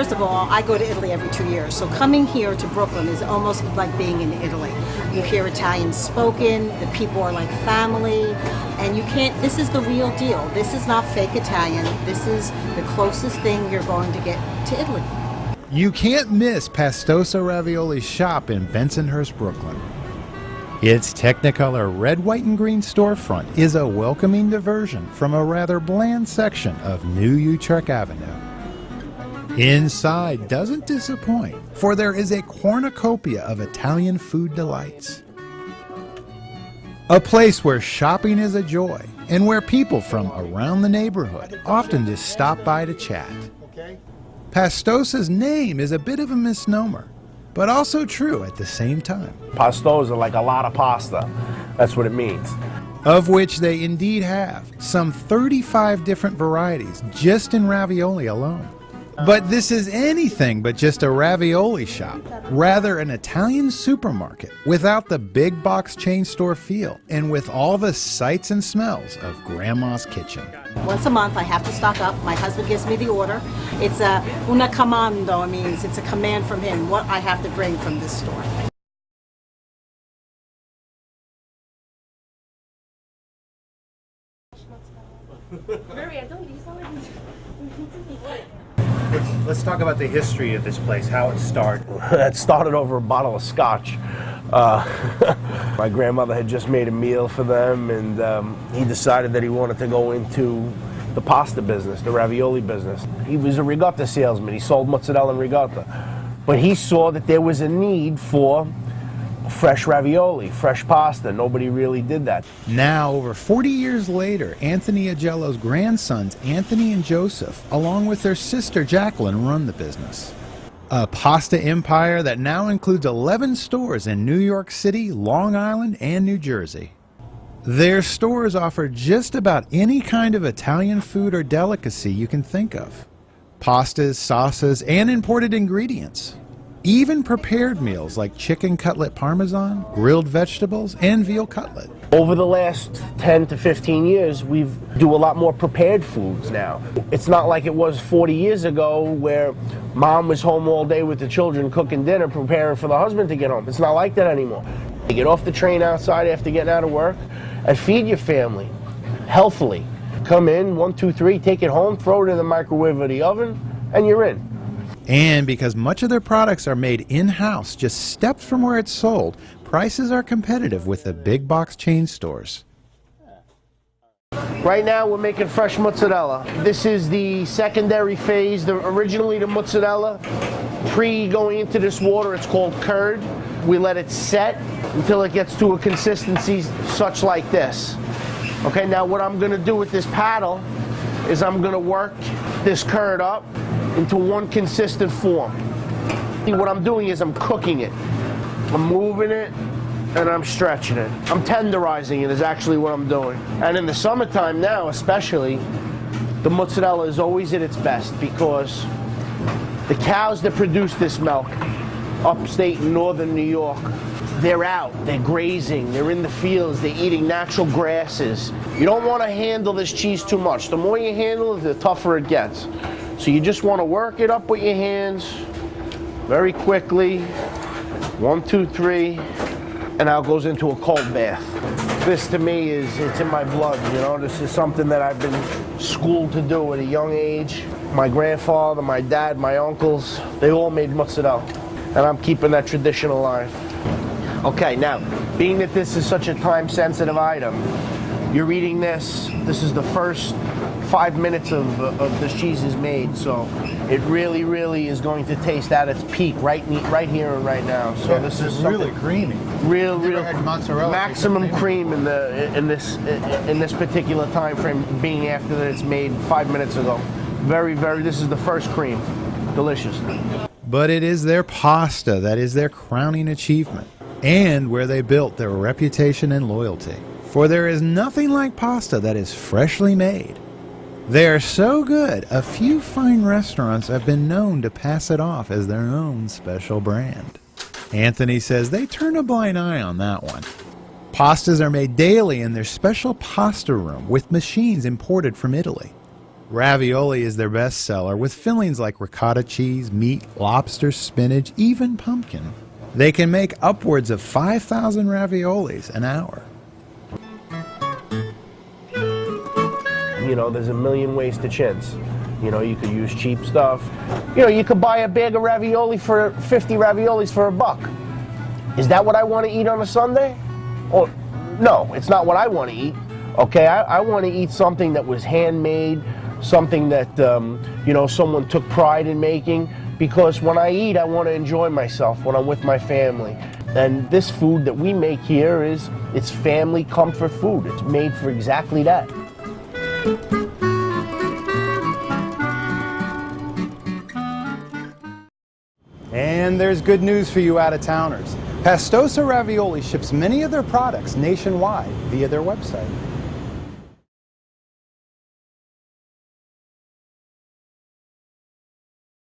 first of all, I go to Italy every 2 years, so coming here to Brooklyn is almost like being in Italy. You hear Italian spoken, the people are like family, and you can't, this is the real deal. This is not fake Italian. This is the closest thing you're going to get to Italy. You can't miss Pastosa Ravioli's shop in Bensonhurst, Brooklyn. Its Technicolor red, white, and green storefront is a welcoming diversion from a rather bland section of New Utrecht Avenue. Inside doesn't disappoint, for there is a cornucopia of Italian food delights. A place where shopping is a joy, and where people from around the neighborhood often just stop by to chat. Pastosa's name is a bit of a misnomer, but also true at the same time. Pastosa, like a lot of pasta. That's what it means. Of which they indeed have, some 35 different varieties just in ravioli alone. But this is anything but just a ravioli shop, rather an Italian supermarket without the big box chain store feel and with all the sights and smells of Grandma's kitchen. Once a month I have to stock up. My husband gives me the order. It's a una comando, it means it's a command from him what I have to bring from this store. Let's talk about the history of this place, how it started. It started over a bottle of scotch. My grandmother had just made a meal for them, and he decided that he wanted to go into the pasta business, the ravioli business. He was a ricotta salesman. He sold mozzarella and ricotta. But he saw that there was a need for fresh ravioli, fresh pasta. Nobody really did that. Now, over 40 years later, Anthony Agello's grandsons, Anthony and Joseph, along with their sister Jacqueline, run the business. A pasta empire that now includes 11 stores in New York City, Long Island, and New Jersey. Their stores offer just about any kind of Italian food or delicacy you can think of. Pastas, sauces, and imported ingredients. Even prepared meals like chicken cutlet parmesan, grilled vegetables, and veal cutlet. Over the last 10 to 15 years, we do a lot more prepared foods now. It's not like it was 40 years ago where mom was home all day with the children cooking dinner, preparing for the husband to get home. It's not like that anymore. You get off the train outside after getting out of work and feed your family healthily. Come in, 1, 2, 3, take it home, throw it in the microwave or the oven, and you're in. And because much of their products are made in-house, just steps from where it's sold, prices are competitive with the big box chain stores. Right now we're making fresh mozzarella. This is the secondary phase. Originally the mozzarella, pre-going into this water, it's called curd. We let it set until it gets to a consistency such like this. Okay, now what I'm going to do with this paddle is I'm going to work this curd up into one consistent form. What I'm doing is I'm cooking it. I'm moving it and I'm stretching it. I'm tenderizing it is actually what I'm doing. And in the summertime now especially, the mozzarella is always at its best because the cows that produce this milk upstate in northern New York, they're out, they're grazing, they're in the fields, they're eating natural grasses. You don't want to handle this cheese too much. The more you handle it, the tougher it gets. So you just want to work it up with your hands very quickly. 1, 2, 3, and now it goes into a cold bath. This to me it's in my blood, you know. This is something that I've been schooled to do at a young age. My grandfather, my dad, my uncles, they all made mozzarella. And I'm keeping that tradition alive. Okay, now, being that this is such a time-sensitive item, you're eating this is the first 5 minutes of this cheese is made, so it really is going to taste at its peak right here and right now. So yeah, this is really creamy. Real mozzarella maximum cream in this particular time frame, being after that it's made 5 minutes ago. Very, this is the first cream. Delicious. But it is their pasta that is their crowning achievement, and where they built their reputation and loyalty. For there is nothing like pasta that is freshly made. They are so good, a few fine restaurants have been known to pass it off as their own special brand. Anthony says they turn a blind eye on that one. Pastas are made daily in their special pasta room with machines imported from Italy. Ravioli is their best seller, with fillings like ricotta cheese, meat, lobster, spinach, even pumpkin. They can make upwards of 5,000 raviolis an hour. You know, there's a million ways to chintz. You know, you could use cheap stuff. You know, you could buy a bag of ravioli for 50 raviolis for $1. Is that what I want to eat on a Sunday? Or no, it's not what I want to eat. Okay, I want to eat something that was handmade, something that you know, someone took pride in making. Because when I eat, I want to enjoy myself when I'm with my family. And this food that we make here it's family comfort food. It's made for exactly that. And there's good news for you out-of-towners. Pastosa Ravioli ships many of their products nationwide via their website.